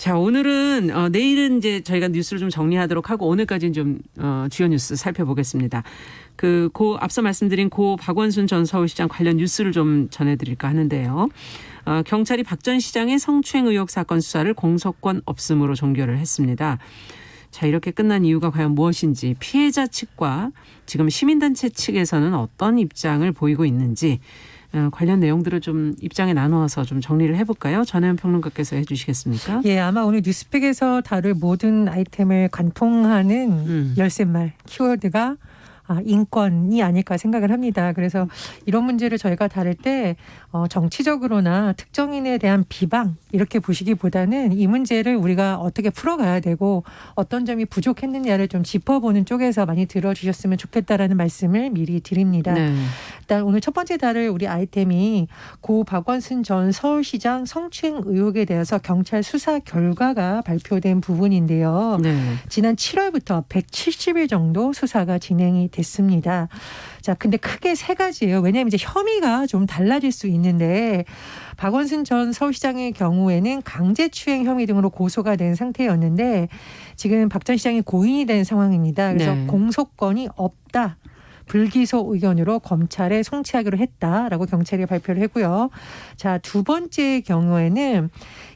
자, 오늘은 내일은 이제 저희가 뉴스를 좀 정리하도록 하고 오늘까지는 좀 주요 뉴스 살펴보겠습니다. 앞서 말씀드린 고 박원순 전 서울시장 관련 뉴스를 좀 전해드릴까 하는데요. 경찰이 박 전 시장의 성추행 의혹 사건 수사를 공소권 없음으로 종결을 했습니다. 자, 이렇게 끝난 이유가 과연 무엇인지, 피해자 측과 지금 시민단체 측에서는 어떤 입장을 보이고 있는지 관련 내용들을 좀 입장에 나누어서 좀 정리를 해볼까요? 전혜연 평론가께서 해주시겠습니까? 예, 아마 오늘 뉴스픽에서 다룰 모든 아이템을 관통하는 열쇠말 키워드가 인권이 아닐까 생각을 합니다. 그래서 이런 문제를 저희가 다룰 때 정치적으로나 특정인에 대한 비방 이렇게 보시기보다는 이 문제를 우리가 어떻게 풀어가야 되고 어떤 점이 부족했느냐를 좀 짚어보는 쪽에서 많이 들어주셨으면 좋겠다라는 말씀을 미리 드립니다. 네. 일단 오늘 첫 번째 다룰 우리 아이템이 고 박원순 전 서울시장 성추행 의혹에 대해서 경찰 수사 결과가 발표된 부분인데요. 네. 지난 7월부터 170일 정도 수사가 진행이 됐습니다. 자, 근데 크게 세 가지예요. 왜냐하면 이제 혐의가 좀 달라질 수 있는데 박원순 전 서울시장의 경우에는 강제추행 혐의 등으로 고소가 된 상태였는데 지금 박 전 시장이 고인이 된 상황입니다. 그래서 네. 공소권이 없다. 불기소 의견으로 검찰에 송치하기로 했다라고 경찰이 발표를 했고요. 자, 두 번째 경우에는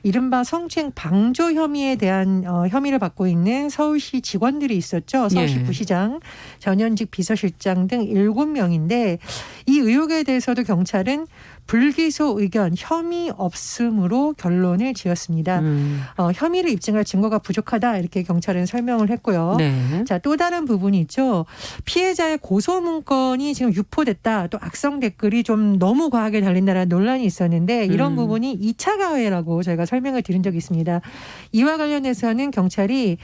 이른바 성추행 방조 혐의에 대한 혐의를 받고 있는 서울시 직원들이 있었죠. 서울시 예. 부시장, 전현직 비서실장 등 7명인데 이 의혹에 대해서도 경찰은 불기소 의견 혐의 없음으로 결론을 지었습니다. 혐의를 입증할 증거가 부족하다 이렇게 경찰은 설명을 했고요. 네. 자, 또 다른 부분이 있죠. 피해자의 고소 문건이 지금 유포됐다. 또 악성 댓글이 좀 너무 과하게 달린다라는 논란이 있었는데 이런 부분이 2차 가해라고 저희가 설명을 드린 적이 있습니다. 이와 관련해서는 경찰이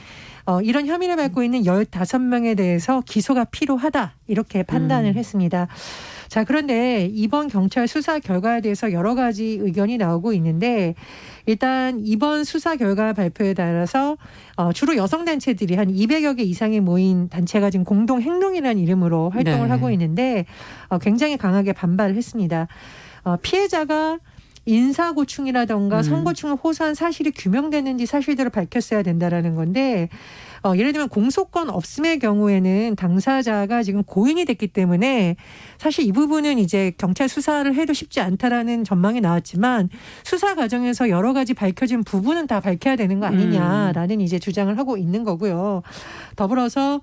이런 혐의를 받고 있는 15명에 대해서 기소가 필요하다 이렇게 판단을 했습니다. 자, 그런데 이번 경찰 수사 결과에 대해서 여러 가지 의견이 나오고 있는데 일단 이번 수사 결과 발표에 따라서 주로 여성단체들이 한 200여 개 이상이 모인 단체가 지금 공동행동이라는 이름으로 활동을 네. 하고 있는데 굉장히 강하게 반발을 했습니다. 피해자가 인사고충이라던가 성고충을 호소한 사실이 규명됐는지 사실대로 밝혔어야 된다라는 건데 예를 들면 공소권 없음의 경우에는 당사자가 지금 고인이 됐기 때문에 사실 이 부분은 이제 경찰 수사를 해도 쉽지 않다라는 전망이 나왔지만 수사 과정에서 여러 가지 밝혀진 부분은 다 밝혀야 되는 거 아니냐라는 이제 주장을 하고 있는 거고요. 더불어서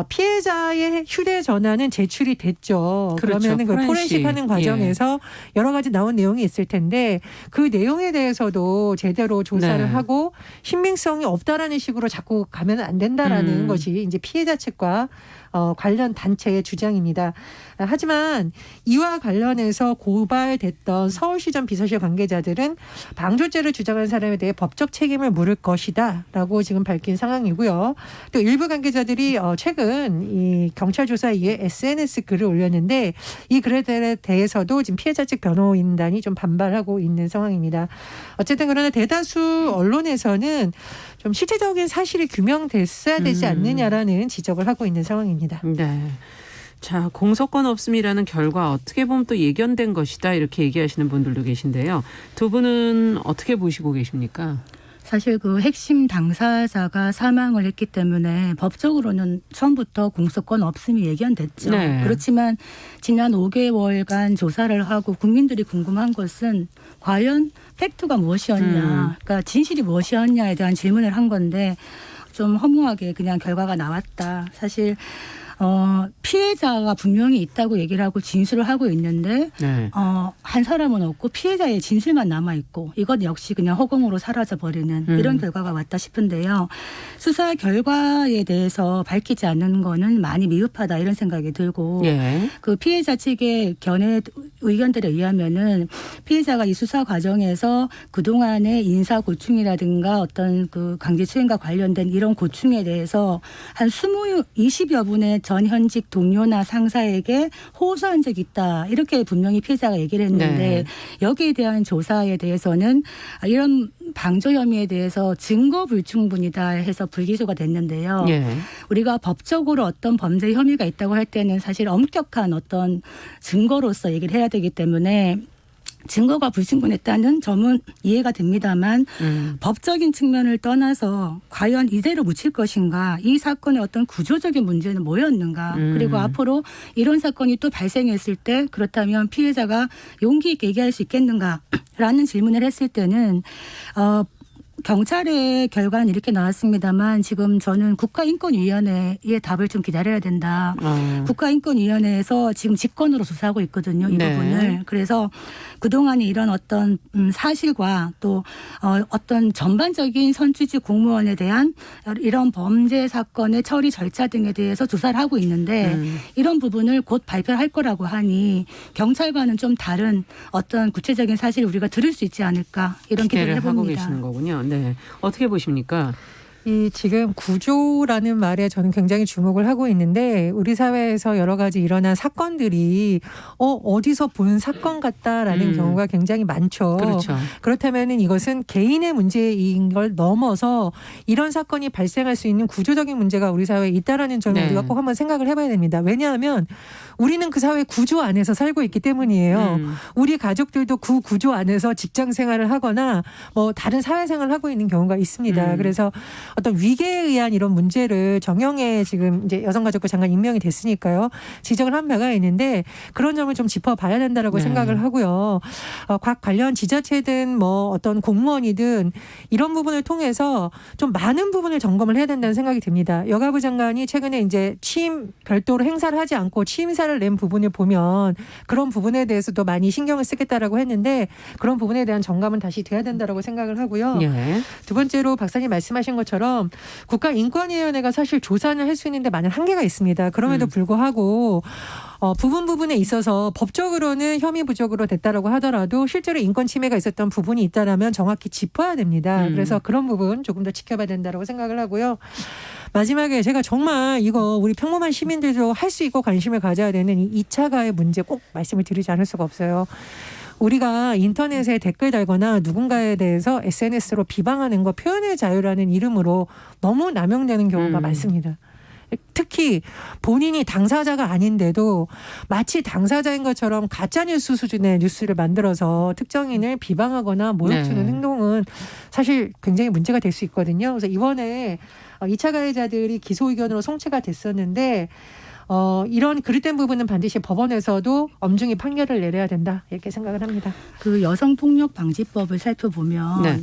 피해자의 휴대전화는 제출이 됐죠. 그렇죠. 그러면은 그 포렌식하는 과정에서 여러 가지 나온 내용이 있을 텐데 그 내용에 대해서도 제대로 조사를 네. 하고 신빙성이 없다라는 식으로 자꾸 가면 안 된다라는 것이 이제 피해자 측과 관련 단체의 주장입니다. 하지만 이와 관련해서 고발됐던 서울시전 비서실 관계자들은 방조죄를 주장한 사람에 대해 법적 책임을 물을 것이다라고 지금 밝힌 상황이고요. 또 일부 관계자들이 최근 이 경찰 조사에 의해 SNS 글을 올렸는데 이 글에 대해서도 지금 피해자 측 변호인단이 좀 반발하고 있는 상황입니다. 어쨌든 그러나 대다수 언론에서는 좀 실질적인 사실이 규명됐어야 되지 않느냐라는 지적을 하고 있는 상황입니다. 네. 자, 공소권 없음이라는 결과 어떻게 보면 또 예견된 것이다 이렇게 얘기하시는 분들도 계신데요. 두 분은 어떻게 보시고 계십니까? 사실 그 핵심 당사자가 사망을 했기 때문에 법적으로는 처음부터 공소권 없음이 예견됐죠. 네. 그렇지만 지난 5개월간 조사를 하고 국민들이 궁금한 것은 과연 팩트가 무엇이었냐, 그러니까 진실이 무엇이었냐에 대한 질문을 한 건데 좀 허무하게 그냥 결과가 나왔다. 사실 피해자가 분명히 있다고 얘기를 하고 진술을 하고 있는데 네. 한 사람은 없고 피해자의 진술만 남아있고 이것 역시 그냥 허공으로 사라져버리는 이런 결과가 왔다 싶은데요. 수사 결과에 대해서 밝히지 않는 거는 많이 미흡하다 이런 생각이 들고 예. 그 피해자 측의 견해 의견들에 의하면은 피해자가 이 수사 과정에서 그동안의 인사 고충이라든가 어떤 그 강제추행과 관련된 이런 고충에 대해서 한 20여 분의 전 현직 동료나 상사에게 호소한 적이 있다. 이렇게 분명히 피해자가 얘기를 했는데 네. 여기에 대한 조사에 대해서는 이런 방조 혐의에 대해서 증거 불충분이다 해서 불기소가 됐는데요. 예. 우리가 법적으로 어떤 범죄 혐의가 있다고 할 때는 사실 엄격한 어떤 증거로서 얘기를 해야 되기 때문에 증거가 불충분했다는 점은 이해가 됩니다만 법적인 측면을 떠나서 과연 이대로 묻힐 것인가, 이 사건의 어떤 구조적인 문제는 뭐였는가, 그리고 앞으로 이런 사건이 또 발생했을 때 그렇다면 피해자가 용기 있게 얘기할 수 있겠는가라는 질문을 했을 때는 경찰의 결과는 이렇게 나왔습니다만 지금 저는 국가인권위원회의 답을 좀 기다려야 된다. 국가인권위원회에서 지금 직권으로 조사하고 있거든요. 이 네. 부분을. 그래서 그동안에 이런 어떤 사실과 또 어떤 전반적인 선출직 공무원에 대한 이런 범죄 사건의 처리 절차 등에 대해서 조사를 하고 있는데 이런 부분을 곧 발표할 거라고 하니 경찰과는 좀 다른 어떤 구체적인 사실을 우리가 들을 수 있지 않을까 이런 기대를 하고 해봅니다. 계시는 거군요. 네, 어떻게 보십니까? 이 지금 구조라는 말에 저는 굉장히 주목을 하고 있는데 우리 사회에서 여러 가지 일어난 사건들이 어디서 본 사건 같다라는 경우가 굉장히 많죠. 그렇죠. 그렇다면은 이것은 개인의 문제인 걸 넘어서 이런 사건이 발생할 수 있는 구조적인 문제가 우리 사회에 있다라는 점을 네. 우리가 꼭 한번 생각을 해봐야 됩니다. 왜냐하면 우리는 그 사회 구조 안에서 살고 있기 때문이에요. 우리 가족들도 그 구조 안에서 직장 생활을 하거나 뭐 다른 사회 생활을 하고 있는 경우가 있습니다. 그래서 어떤 위계에 의한 이런 문제를 정영애 지금 이제 여성가족부 장관 임명이 됐으니까요. 지적을 한 바가 있는데 그런 점을 좀 짚어봐야 된다라고 네. 생각을 하고요. 각 관련 지자체든 뭐 어떤 공무원이든 이런 부분을 통해서 좀 많은 부분을 점검을 해야 된다는 생각이 듭니다. 여가부 장관이 최근에 이제 취임 별도로 행사를 하지 않고 취임사를 낸 부분을 보면 그런 부분에 대해서도 많이 신경을 쓰겠다라고 했는데 그런 부분에 대한 점검은 다시 돼야 된다라고 생각을 하고요. 예. 두 번째로 박사님 말씀하신 것처럼 국가인권위원회가 사실 조사는 할 수 있는데 많은 한계가 있습니다. 그럼에도 불구하고 부분에 있어서 법적으로는 혐의 부적으로 됐다라고 하더라도 실제로 인권 침해가 있었던 부분이 있다라면 정확히 짚어야 됩니다. 그래서 그런 부분 조금 더 지켜봐야 된다라고 생각을 하고요. 마지막에 제가 정말 이거 우리 평범한 시민들도 할 수 있고 관심을 가져야 되는 이 2차 가해 문제 꼭 말씀을 드리지 않을 수가 없어요. 우리가 인터넷에 댓글 달거나 누군가에 대해서 SNS로 비방하는 거 표현의 자유라는 이름으로 너무 남용되는 경우가 많습니다. 특히 본인이 당사자가 아닌데도 마치 당사자인 것처럼 가짜뉴스 수준의 뉴스를 만들어서 특정인을 비방하거나 모욕주는 행동은 사실 굉장히 문제가 될 수 있거든요. 그래서 이번에 2차 가해자들이 기소 의견으로 송치가 됐었는데 이런 그릇된 부분은 반드시 법원에서도 엄중히 판결을 내려야 된다 이렇게 생각을 합니다. 그 여성폭력방지법을 살펴보면 네.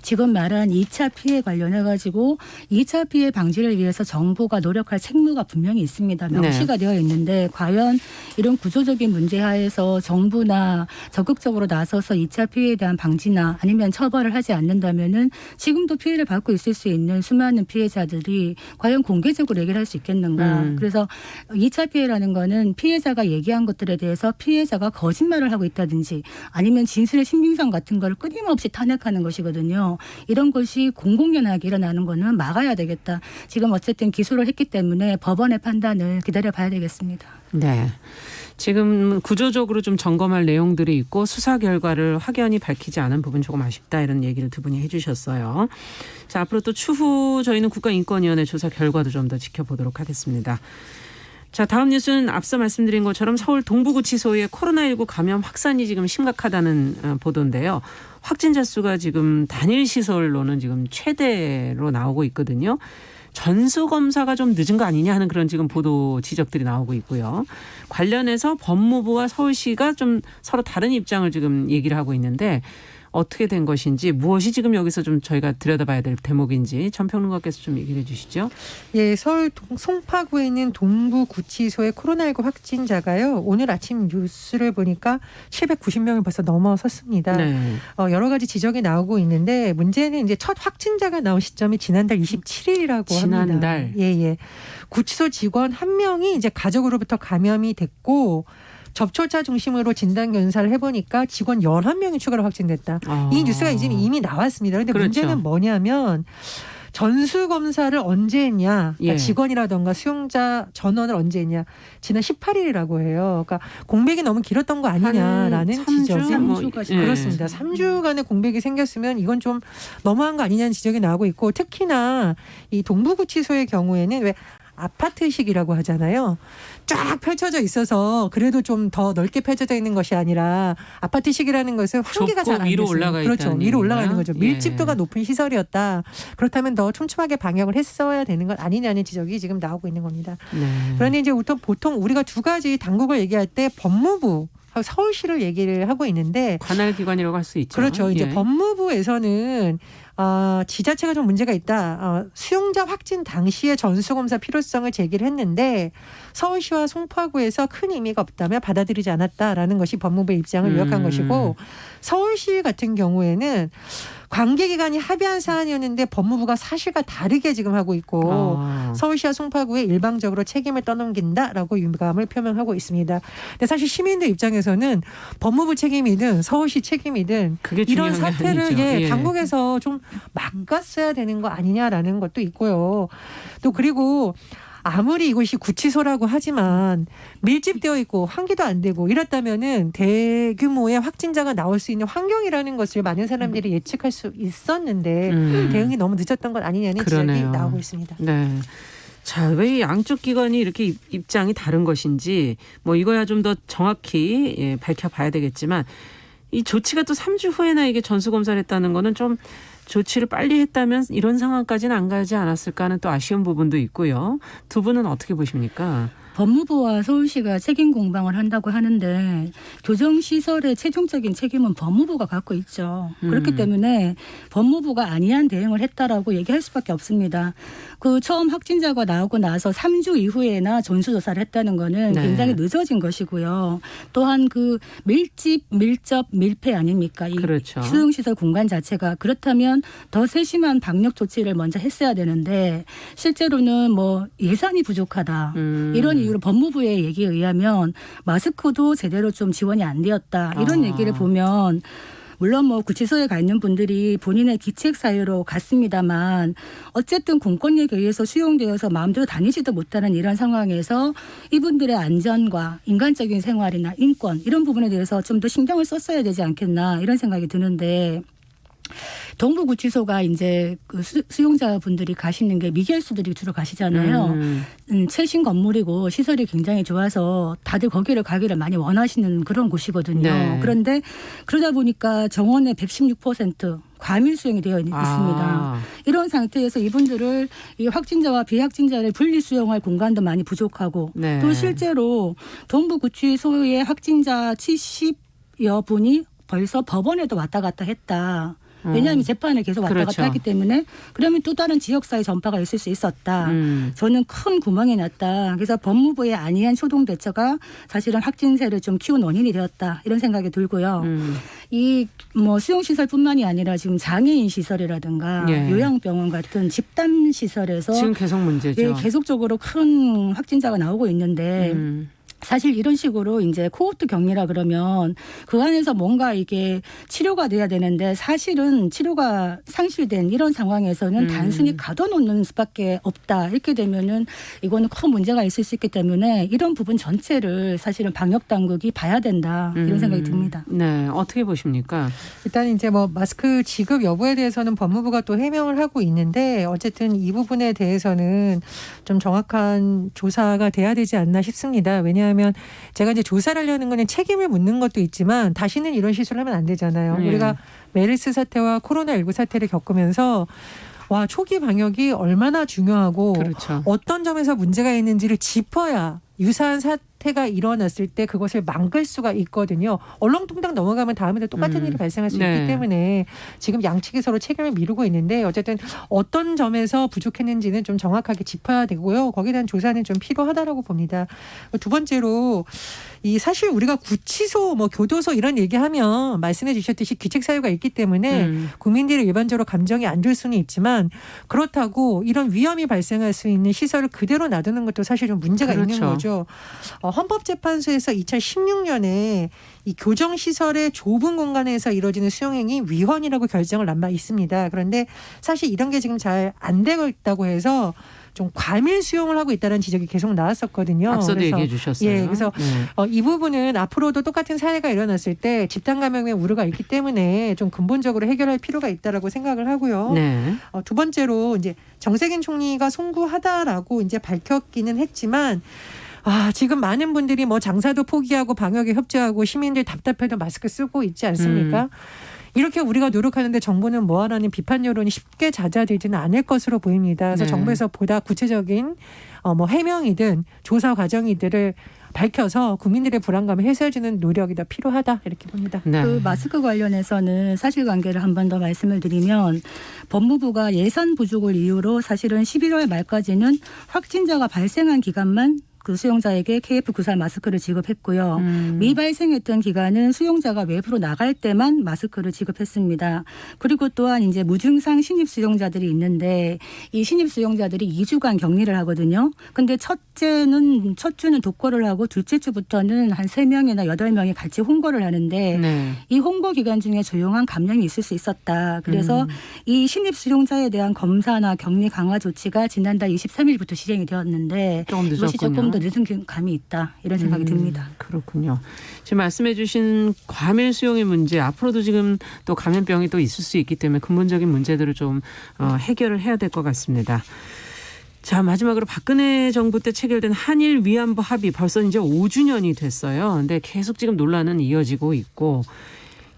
지금 말한 2차 피해 관련해 가지고 2차 피해 방지를 위해서 정부가 노력할 책무가 분명히 있습니다. 명시가 되어 있는데 과연 이런 구조적인 문제 하에서 정부나 적극적으로 나서서 2차 피해에 대한 방지나 아니면 처벌을 하지 않는다면은 지금도 피해를 받고 있을 수 있는 수많은 피해자들이 과연 공개적으로 얘기를 할 수 있겠는가. 그래서 2차 피해라는 거는 피해자가 얘기한 것들에 대해서 피해자가 거짓말을 하고 있다든지 아니면 진술의 신빙성 같은 걸 끊임없이 탄핵하는 것이거든요. 이런 것이 공공연하게 일어나는 거는 막아야 되겠다. 지금 어쨌든 기소를 했기 때문에 법원의 판단을 기다려봐야 되겠습니다. 네. 지금 구조적으로 좀 점검할 내용들이 있고 수사 결과를 확연히 밝히지 않은 부분 조금 아쉽다 이런 얘기를 두 분이 해주셨어요. 자, 앞으로 또 추후 저희는 국가인권위원회 조사 결과도 좀 더 지켜보도록 하겠습니다. 자, 다음 뉴스는 앞서 말씀드린 것처럼 서울 동부구치소의 코로나19 감염 확산이 지금 심각하다는 보도인데요. 확진자 수가 지금 단일 시설로는 지금 최대로 나오고 있거든요. 전수검사가 좀 늦은 거 아니냐 하는 그런 지금 보도 지적들이 나오고 있고요. 관련해서 법무부와 서울시가 좀 서로 다른 입장을 지금 얘기를 하고 있는데 어떻게 된 것인지 무엇이 지금 여기서 좀 저희가 들여다봐야 될 대목인지 전평론가께서 좀 얘기를 해 주시죠. 예, 서울 송파구에 있는 동부구치소의 코로나19 확진자가요. 오늘 아침 뉴스를 보니까 790명을 벌써 넘어섰습니다. 네. 여러 가지 지적이 나오고 있는데 문제는 이제 첫 확진자가 나온 시점이 지난달 27일이라고 합니다. 지난달. 예. 구치소 직원 한 명이 이제 가족으로부터 감염이 됐고 접촉자 중심으로 진단 검사를 해보니까 직원 11명이 추가로 확진됐다. 이 뉴스가 이미 나왔습니다. 그런데 그렇죠. 문제는 뭐냐면 전수검사를 언제 했냐. 그러니까 예. 직원이라던가 수용자 전원을 언제 했냐. 지난 18일이라고 해요. 그러니까 공백이 너무 길었던 거 아니냐라는 한 3주? 지적이. 뭐, 그렇습니다. 3주간의 공백이 생겼으면 이건 좀 너무한 거 아니냐는 지적이 나오고 있고 특히나 이 동부구치소의 경우에는 왜 아파트식이라고 하잖아요. 쫙 펼쳐져 있어서 그래도 좀 더 넓게 펼쳐져 있는 것이 아니라 아파트식이라는 것은 환기가 잘 안 위로 됐어요. 올라가 그렇죠. 있다는 위로 얘기인가요? 올라가는 거죠. 예. 밀집도가 높은 시설이었다. 그렇다면 더 촘촘하게 방역을 했어야 되는 것 아니냐는 지적이 지금 나오고 있는 겁니다. 네. 그런데 이제 보통 우리가 두 가지 당국을 얘기할 때 법무부 서울시를 얘기를 하고 있는데 관할 기관이라고 할 수 있죠. 그렇죠. 이제 예. 법무부에서는 지자체가 좀 문제가 있다. 수용자 확진 당시에 전수검사 필요성을 제기를 했는데 서울시와 송파구에서 큰 의미가 없다며 받아들이지 않았다라는 것이 법무부의 입장을 요약한 것이고 서울시 같은 경우에는 관계기관이 합의한 사안이었는데 법무부가 사실과 다르게 지금 하고 있고 서울시와 송파구에 일방적으로 책임을 떠넘긴다라고 유감을 표명하고 있습니다. 근데 사실 시민들 입장에서는 법무부 책임이든 서울시 책임이든 그게 이런 중요한 게 사태를 아니죠. 예. 당국에서 좀 막았어야 되는 거 아니냐라는 것도 있고요. 또 그리고 아무리 이곳이 구치소라고 하지만 밀집되어 있고 환기도 안 되고 이랬다면은 대규모의 확진자가 나올 수 있는 환경이라는 것을 많은 사람들이 예측할 수 있었는데 대응이 너무 늦었던 것 아니냐는 그러네요. 지적이 나오고 있습니다. 네. 자, 왜 이 양쪽 기관이 이렇게 입장이 다른 것인지 뭐 이거야 좀 더 정확히 밝혀봐야 되겠지만 이 조치가 또 3주 후에나 이게 전수검사를 했다는 거는 좀 조치를 빨리 했다면 이런 상황까지는 안 가지 않았을까 하는 또 아쉬운 부분도 있고요. 두 분은 어떻게 보십니까? 법무부와 서울시가 책임 공방을 한다고 하는데 교정시설의 최종적인 책임은 법무부가 갖고 있죠. 그렇기 때문에 법무부가 안이한 대응을 했다라고 얘기할 수밖에 없습니다. 그 처음 확진자가 나오고 나서 3주 이후에나 전수조사를 했다는 거는 네. 굉장히 늦어진 것이고요. 또한 그 밀집, 밀접, 밀폐 아닙니까? 이 그렇죠. 수용시설 공간 자체가 그렇다면 더 세심한 방역 조치를 먼저 했어야 되는데 실제로는 뭐 예산이 부족하다. 이런 이유로 법무부의 얘기에 의하면 마스크도 제대로 좀 지원이 안 되었다. 이런 얘기를 보면 물론 뭐 구치소에 가 있는 분들이 본인의 기책 사유로 갔습니다만 어쨌든 공권력에 의해서 수용되어서 마음대로 다니지도 못하는 이런 상황에서 이분들의 안전과 인간적인 생활이나 인권 이런 부분에 대해서 좀 더 신경을 썼어야 되지 않겠나 이런 생각이 드는데 동부구치소가 이제 그 수용자분들이 가시는 게 미결수들이 주로 가시잖아요. 최신 건물이고 시설이 굉장히 좋아서 다들 거기를 가기를 많이 원하시는 그런 곳이거든요. 네. 그런데 그러다 보니까 정원의 116% 과밀 수용이 되어 있습니다. 이런 상태에서 이분들을 이 확진자와 비확진자를 분리 수용할 공간도 많이 부족하고 네. 또 실제로 동부구치소의 확진자 70여 분이 벌써 법원에도 왔다 갔다 했다. 왜냐하면 재판을 계속 왔다 그렇죠. 갔다 하기 때문에 그러면 또 다른 지역사회 전파가 있을 수 있었다. 저는 큰 구멍이 났다. 그래서 법무부의 안이한 초동 대처가 사실은 확진세를 좀 키운 원인이 되었다. 이런 생각이 들고요. 이 뭐 수용시설뿐만이 아니라 지금 장애인 시설이라든가 예. 요양병원 같은 집단 시설에서 지금 계속 문제죠. 예, 계속적으로 큰 확진자가 나오고 있는데 사실 이런 식으로 이제 코호트 격리라 그러면 그 안에서 뭔가 이게 치료가 돼야 되는데 사실은 치료가 상실된 이런 상황에서는 단순히 가둬놓는 수밖에 없다. 이렇게 되면은 이거는 큰 문제가 있을 수 있기 때문에 이런 부분 전체를 사실은 방역 당국이 봐야 된다. 이런 생각이 듭니다. 네, 어떻게 보십니까? 일단 이제 뭐 마스크 지급 여부에 대해서는 법무부가 또 해명을 하고 있는데 어쨌든 이 부분에 대해서는 좀 정확한 조사가 돼야 되지 않나 싶습니다. 왜냐하면 제가 이제 조사를 하려는 거는 책임을 묻는 것도 있지만 다시는 이런 실수를 하면 안 되잖아요. 예. 우리가 메르스 사태와 코로나19 사태를 겪으면서 와 초기 방역이 얼마나 중요하고 그렇죠. 어떤 점에서 문제가 있는지를 짚어야 유사한 사태가 일어났을 때 그것을 막을 수가 있거든요. 얼렁뚱땅 넘어가면 다음에도 똑같은 일이 발생할 수 네. 있기 때문에 지금 양측이 서로 책임을 미루고 있는데 어쨌든 어떤 점에서 부족했는지는 좀 정확하게 짚어야 되고요. 거기에 대한 조사는 좀 필요하다라고 봅니다. 두 번째로 이 사실 우리가 구치소 뭐 교도소 이런 얘기하면 말씀해 주셨듯이 귀책 사유가 있기 때문에 국민들이 일반적으로 감정이 안 좋을 수는 있지만 그렇다고 이런 위험이 발생할 수 있는 시설을 그대로 놔두는 것도 사실 좀 문제가 있는 그렇죠. 거죠. 헌법재판소에서 2016년에 이 교정시설의 좁은 공간에서 이루어지는 수용행위 위헌이라고 결정을 난 바 있습니다. 그런데 사실 이런 게 지금 잘 안 되고 있다고 해서 좀 과밀 수용을 하고 있다는 지적이 계속 나왔었거든요. 앞서도 그래서 얘기해 주셨어요. 예, 그래서 네. 이 부분은 앞으로도 똑같은 사례가 일어났을 때 집단 감염의 우려가 있기 때문에 좀 근본적으로 해결할 필요가 있다라고 생각을 하고요. 네. 두 번째로 이제 정세균 총리가 송구하다라고 이제 밝혔기는 했지만 지금 많은 분들이 뭐 장사도 포기하고 방역에 협조하고 시민들 답답해도 마스크 쓰고 있지 않습니까? 이렇게 우리가 노력하는데 정부는 뭐하라는 비판 여론이 쉽게 잦아들지는 않을 것으로 보입니다. 그래서 네. 정부에서 보다 구체적인 뭐 해명이든 조사 과정이들을 밝혀서 국민들의 불안감을 해소해주는 노력이 더 필요하다 이렇게 봅니다. 네. 그 마스크 관련해서는 사실관계를 한 번 더 말씀을 드리면 법무부가 예산 부족을 이유로 사실은 11월 말까지는 확진자가 발생한 기간만 그 수용자에게 KF94 마스크를 지급했고요. 미발생했던 기간은 수용자가 외부로 나갈 때만 마스크를 지급했습니다. 그리고 또한 이제 무증상 신입 수용자들이 있는데 이 신입 수용자들이 2주간 격리를 하거든요. 근데 첫 주는 독거를 하고 둘째 주부터는 한 3명이나 8명이 같이 홍보를 하는데 네. 이 홍보 기간 중에 조용한 감염이 있을 수 있었다. 그래서 이 신입 수용자에 대한 검사나 격리 강화 조치가 지난달 23일부터 시행이 되었는데 조금 이것이 조금 늦었군요. 더 늦은 감이 있다. 이런 생각이 듭니다. 그렇군요. 지금 말씀해 주신 과밀 수용의 문제 앞으로도 지금 또 감염병이 또 있을 수 있기 때문에 근본적인 문제들을 좀 해결을 해야 될 것 같습니다. 자, 마지막으로 박근혜 정부 때 체결된 한일 위안부 합의 벌써 이제 5주년이 됐어요. 근데 계속 지금 논란은 이어지고 있고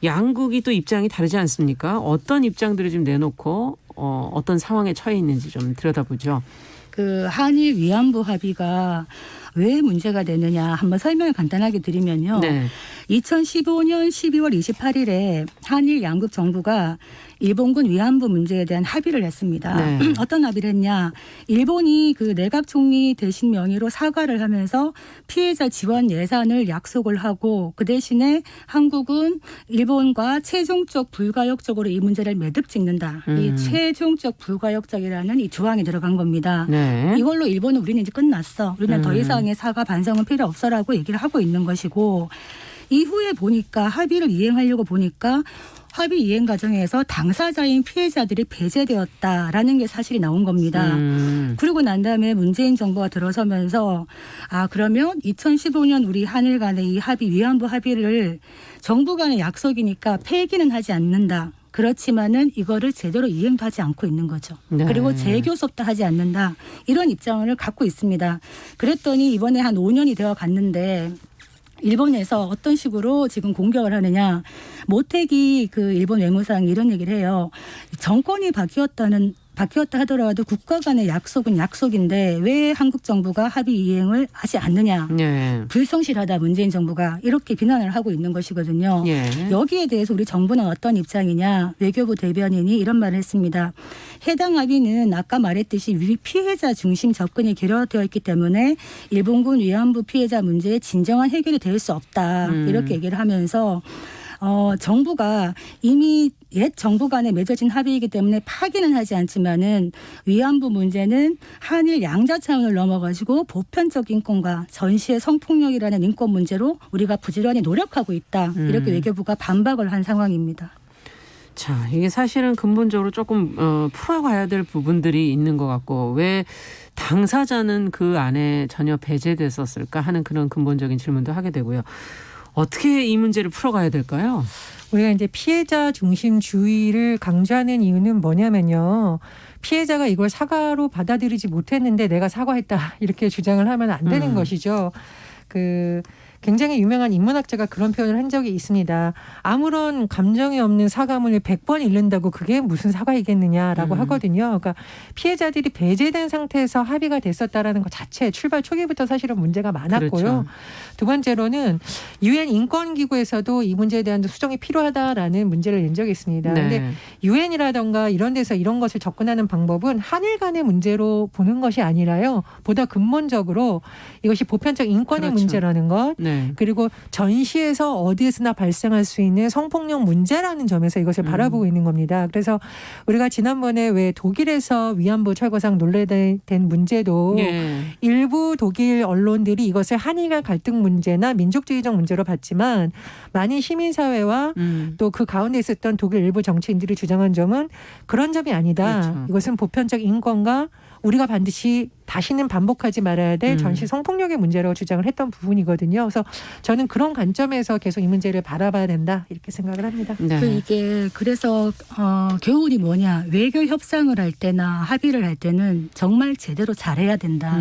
양국이 또 입장이 다르지 않습니까? 어떤 입장들을 지금 내놓고 어떤 상황에 처해 있는지 좀 들여다보죠. 그 한일 위안부 합의가 왜 문제가 되느냐 한번 설명을 간단하게 드리면요. 네. 2015년 12월 28일에 한일 양국 정부가 일본군 위안부 문제에 대한 합의를 했습니다. 네. 어떤 합의를 했냐. 일본이 그 내각 총리 대신 명의로 사과를 하면서 피해자 지원 예산을 약속을 하고 그 대신에 한국은 일본과 최종적 불가역적으로 이 문제를 매듭 짓는다. 이 최종적 불가역적이라는 이 조항이 들어간 겁니다. 네. 이걸로 일본은 우리는 이제 끝났어. 우리는 더 이상의 사과 반성은 필요 없어라고 얘기를 하고 있는 것이고 이후에 보니까 합의를 이행하려고 보니까 합의 이행 과정에서 당사자인 피해자들이 배제되었다라는 게 사실이 나온 겁니다. 그리고 난 다음에 문재인 정부가 들어서면서 그러면 2015년 우리 한일 간의 이 합의 위안부 합의를 정부 간의 약속이니까 폐기는 하지 않는다. 그렇지만은 이거를 제대로 이행도 하지 않고 있는 거죠. 네. 그리고 재교섭도 하지 않는다. 이런 입장을 갖고 있습니다. 그랬더니 이번에 한 5년이 되어 갔는데 일본에서 어떤 식으로 지금 공격을 하느냐. 모태기 그 일본 외무상이 이런 얘기를 해요. 정권이 바뀌었다 하더라도 국가 간의 약속은 약속인데 왜 한국 정부가 합의 이행을 하지 않느냐. 네. 불성실하다 문재인 정부가 이렇게 비난을 하고 있는 것이거든요. 예. 여기에 대해서 우리 정부는 어떤 입장이냐. 외교부 대변인이 이런 말을 했습니다. 해당 합의는 아까 말했듯이 피해자 중심 접근이 결여되어 있기 때문에 일본군 위안부 피해자 문제의 진정한 해결이 될 수 없다. 이렇게 얘기를 하면서 정부가 이미 옛 정부 간에 맺어진 합의이기 때문에 파기는 하지 않지만은 위안부 문제는 한일 양자 차원을 넘어가지고 보편적 인권과 전시의 성폭력이라는 인권 문제로 우리가 부지런히 노력하고 있다. 이렇게 외교부가 반박을 한 상황입니다. 자, 이게 사실은 근본적으로 조금 풀어가야 될 부분들이 있는 것 같고 왜 당사자는 그 안에 전혀 배제됐었을까 하는 그런 근본적인 질문도 하게 되고요. 어떻게 이 문제를 풀어가야 될까요? 우리가 이제 피해자 중심주의를 강조하는 이유는 뭐냐면요. 피해자가 이걸 사과로 받아들이지 못했는데 내가 사과했다 이렇게 주장을 하면 안 되는 것이죠. 굉장히 유명한 인문학자가 그런 표현을 한 적이 있습니다. 아무런 감정이 없는 사과문을 100번 읽는다고 그게 무슨 사과이겠느냐라고 하거든요. 그러니까 피해자들이 배제된 상태에서 합의가 됐었다라는 것 자체 출발 초기부터 사실은 문제가 많았고요. 그렇죠. 두 번째로는 유엔 인권기구에서도 이 문제에 대한 수정이 필요하다라는 문제를 낸 적이 있습니다. 그런데 네. 유엔이라던가 이런 데서 이런 것을 접근하는 방법은 한일 간의 문제로 보는 것이 아니라요. 보다 근본적으로 이것이 보편적 인권의 그렇죠. 문제라는 것, 네. 네. 그리고 전시에서 어디에서나 발생할 수 있는 성폭력 문제라는 점에서 이것을 바라보고 있는 겁니다. 그래서 우리가 지난번에 왜 독일에서 위안부 철거상 논란된 문제도 예. 일부 독일 언론들이 이것을 한일 간 갈등 문제나 민족주의적 문제로 봤지만 많은 시민사회와 또 그 가운데 있었던 독일 일부 정치인들이 주장한 점은 그런 점이 아니다. 그렇죠. 이것은 보편적 인권과 우리가 반드시 다시는 반복하지 말아야 될 전시 성폭력의 문제라고 주장을 했던 부분이거든요. 그래서 저는 그런 관점에서 계속 이 문제를 바라봐야 된다 이렇게 생각을 합니다. 네. 이게 그래서 교훈이 뭐냐, 외교 협상을 할 때나 합의를 할 때는 정말 제대로 잘해야 된다.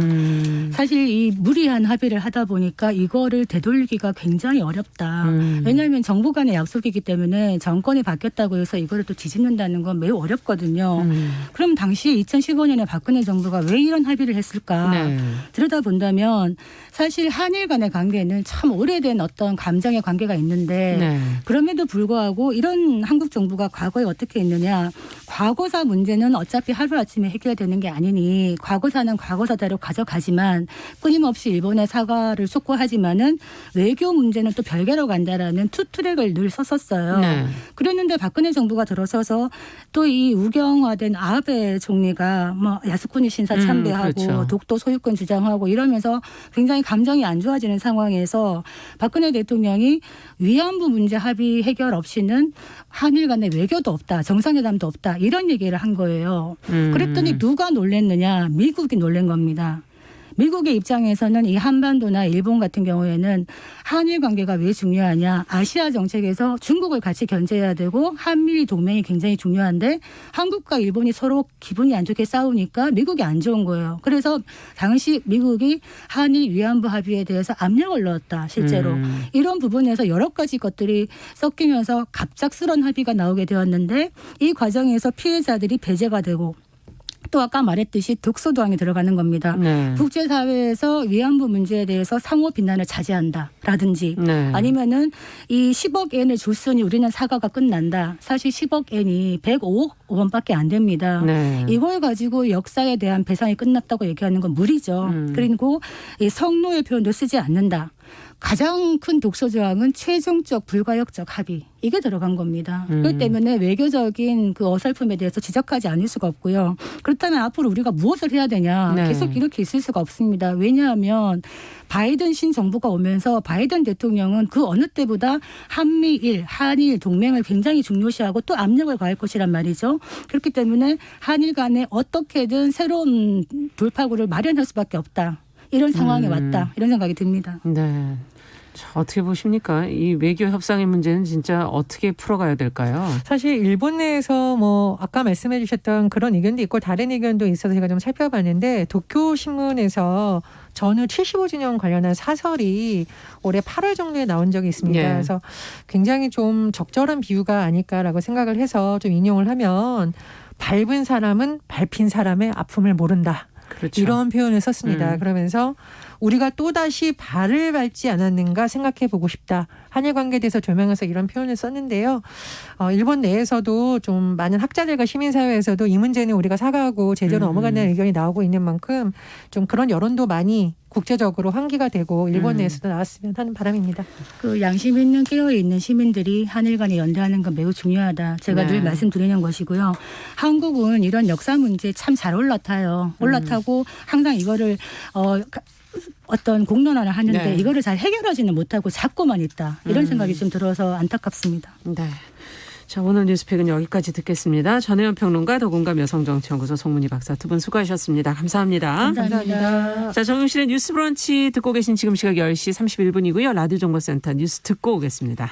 사실 이 무리한 합의를 하다 보니까 이거를 되돌리기가 굉장히 어렵다. 왜냐하면 정부 간의 약속이기 때문에 정권이 바뀌었다고 해서 이거를 또 뒤집는다는 건 매우 어렵거든요. 그럼 당시에 2015년에 박근혜 정부가 왜 이런 합의를 했을까? 네. 들여다본다면 사실 한일 간의 관계는 참 오래된 어떤 감정의 관계가 있는데 네. 그럼에도 불구하고 이런 한국 정부가 과거에 어떻게 했느냐. 과거사 문제는 어차피 하루아침에 해결되는 게 아니니 과거사는 과거사대로 가져가지만 끊임없이 일본의 사과를 촉구하지만은 외교 문제는 또 별개로 간다라는 투트랙을 늘 썼었어요. 네. 그랬는데 박근혜 정부가 들어서서 또 이 우경화된 아베 총리가 뭐 야스쿠니 신사 참배하고 그렇죠. 독도 소유권 주장하고 이러면서 굉장히 감정이 안 좋아지는 상황에서 박근혜 대통령이 위안부 문제 합의 해결 없이는 한일 간의 외교도 없다. 정상회담도 없다. 이런 얘기를 한 거예요. 그랬더니 누가 놀랬느냐. 미국이 놀란 겁니다. 미국의 입장에서는 이 한반도나 일본 같은 경우에는 한일 관계가 왜 중요하냐. 아시아 정책에서 중국을 같이 견제해야 되고 한미일 동맹이 굉장히 중요한데 한국과 일본이 서로 기분이 안 좋게 싸우니까 미국이 안 좋은 거예요. 그래서 당시 미국이 한일 위안부 합의에 대해서 압력을 넣었다. 실제로. 이런 부분에서 여러 가지 것들이 섞이면서 갑작스런 합의가 나오게 되었는데 이 과정에서 피해자들이 배제가 되고 또 아까 말했듯이 독소조항이 들어가는 겁니다. 네. 국제사회에서 위안부 문제에 대해서 상호 비난을 자제한다라든지 네. 아니면은 이 10억 엔을 줬으니 우리는 사과가 끝난다. 사실 10억 엔이 105억 원밖에 안 됩니다. 네. 이걸 가지고 역사에 대한 배상이 끝났다고 얘기하는 건 무리죠. 그리고 이 성노예 표현도 쓰지 않는다. 가장 큰 독소조항은 최종적 불가역적 합의. 이게 들어간 겁니다. 그렇기 때문에 외교적인 그 어설픔에 대해서 지적하지 않을 수가 없고요. 그렇다면 앞으로 우리가 무엇을 해야 되냐. 네. 계속 이렇게 있을 수가 없습니다. 왜냐하면 바이든 신정부가 오면서 바이든 대통령은 그 어느 때보다 한미일, 한일 동맹을 굉장히 중요시하고 또 압력을 가할 것이란 말이죠. 그렇기 때문에 한일 간에 어떻게든 새로운 돌파구를 마련할 수밖에 없다. 이런 상황에 왔다. 이런 생각이 듭니다. 네. 자, 어떻게 보십니까? 이 외교 협상의 문제는 진짜 어떻게 풀어가야 될까요? 사실 일본 내에서 뭐 아까 말씀해 주셨던 그런 의견도 있고 다른 의견도 있어서 제가 좀 살펴봤는데 도쿄 신문에서 전후 75주년 관련한 사설이 올해 8월 정도에 나온 적이 있습니다. 예. 그래서 굉장히 좀 적절한 비유가 아닐까라고 생각을 해서 좀 인용을 하면 밟은 사람은 밟힌 사람의 아픔을 모른다. 그렇죠. 이런 표현을 썼습니다. 그러면서 우리가 또다시 발을 밟지 않았는가 생각해 보고 싶다. 한일 관계에 대해서 조명해서 이런 표현을 썼는데요. 일본 내에서도 좀 많은 학자들과 시민사회에서도 이 문제는 우리가 사과하고 제대로 넘어가는 의견이 나오고 있는 만큼 좀 그런 여론도 많이 국제적으로 환기가 되고 일본 내에서도 나왔으면 하는 바람입니다. 그 양심 있는 깨어 있는 시민들이 한일 간에 연대하는 건 매우 중요하다. 제가 네. 늘 말씀드리는 것이고요. 한국은 이런 역사 문제 참 잘 올라타요. 올라타고 항상 이거를 어떤 공론화를 하는데 네. 이거를 잘 해결하지는 못하고 잡고만 있다. 이런 생각이 좀 들어서 안타깝습니다. 네. 자, 오늘 뉴스픽은 여기까지 듣겠습니다. 전혜연 평론가, 더공감 여성정치연구소 송문희 박사 두 분 수고하셨습니다. 감사합니다. 감사합니다. 자, 정용실의 뉴스 브런치 듣고 계신 지금 시각 10시 31분이고요. 라디오 정보센터 뉴스 듣고 오겠습니다.